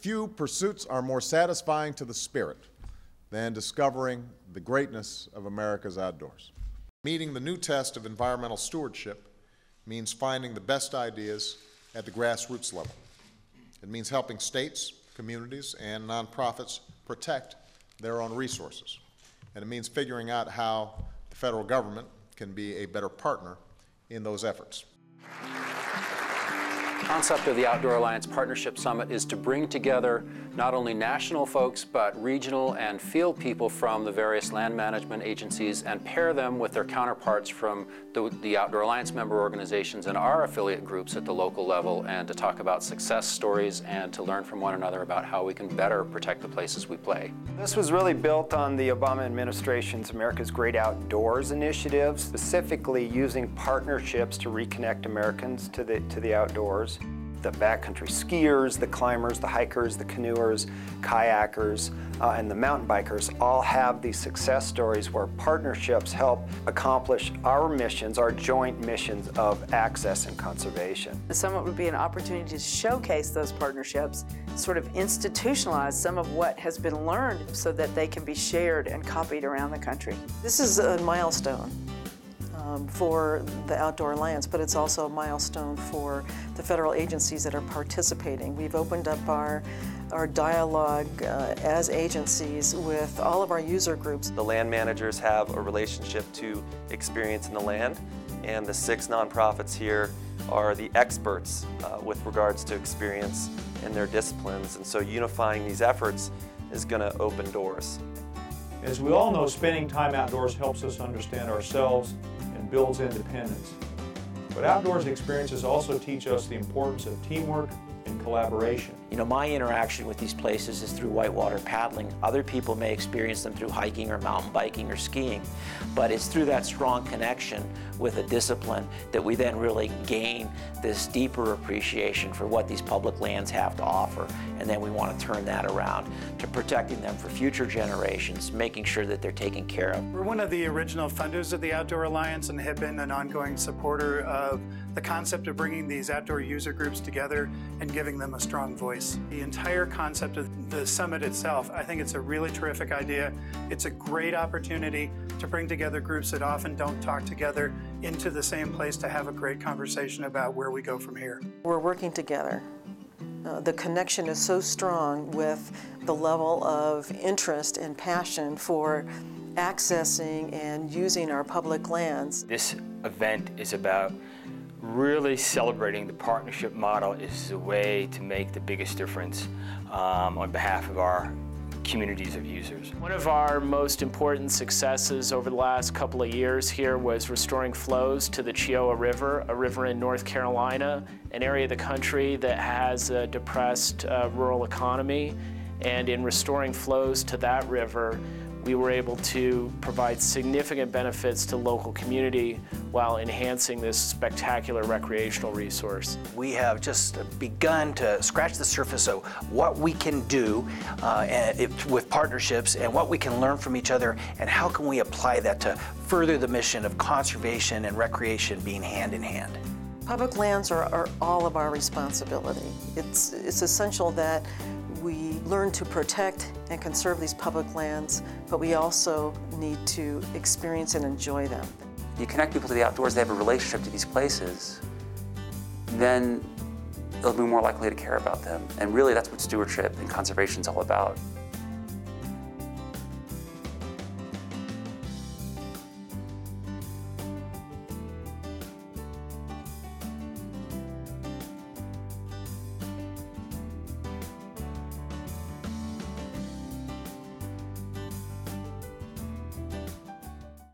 Few pursuits are more satisfying to the spirit than discovering the greatness of America's outdoors. Meeting the new test of environmental stewardship means finding the best ideas at the grassroots level. It means helping states, communities, and nonprofits protect their own resources. And it means figuring out how the federal government can be a better partner in those efforts. The concept of the Outdoor Alliance Partnership Summit is to bring together not only national folks, but regional and field people from the various land management agencies and pair them with their counterparts from the Outdoor Alliance member organizations and our affiliate groups at the local level, and to talk about success stories and to learn from one another about how we can better protect the places we play. This was really built on the Obama administration's America's Great Outdoors initiative, specifically using partnerships to reconnect Americans to the outdoors. The backcountry skiers, the climbers, the hikers, the canoers, kayakers, and the mountain bikers all have these success stories where partnerships help accomplish our missions, our joint missions of access and conservation. The summit would be an opportunity to showcase those partnerships, sort of institutionalize some of what has been learned so that they can be shared and copied around the country. This is a milestone for the Outdoor Alliance, but it's also a milestone for the federal agencies that are participating. We've opened up our dialogue as agencies with all of our user groups. The land managers have a relationship to experience in the land, and the 6 nonprofits here are the experts with regards to experience in their disciplines, and so unifying these efforts is going to open doors. As we all know, spending time outdoors helps us understand ourselves and builds independence. But outdoors experiences also teach us the importance of teamwork and collaboration. You know, my interaction with these places is through whitewater paddling. Other people may experience them through hiking or mountain biking or skiing, but it's through that strong connection with a discipline that we then really gain this deeper appreciation for what these public lands have to offer, and then we want to turn that around to protecting them for future generations, making sure that they're taken care of. We're one of the original funders of the Outdoor Alliance and have been an ongoing supporter of the concept of bringing these outdoor user groups together and giving them a strong voice. The entire concept of the summit itself, I think it's a really terrific idea. It's a great opportunity to bring together groups that often don't talk together into the same place to have a great conversation about where we go from here. We're working together. The connection is so strong with the level of interest and passion for accessing and using our public lands. This event is about really celebrating the partnership model is a way to make the biggest difference on behalf of our communities of users. One of our most important successes over the last couple of years here was restoring flows to the Chioa River, a river in North Carolina, an area of the country that has a depressed rural economy. And in restoring flows to that river, we were able to provide significant benefits to local community while enhancing this spectacular recreational resource. We have just begun to scratch the surface of what we can do with partnerships and what we can learn from each other, and how can we apply that to further the mission of conservation and recreation being hand in hand. Public lands are all of our responsibility. It's essential that we learn to protect and conserve these public lands, but we also need to experience and enjoy them. You connect people to the outdoors, they have a relationship to these places, then they'll be more likely to care about them. And really that's what stewardship and conservation is all about.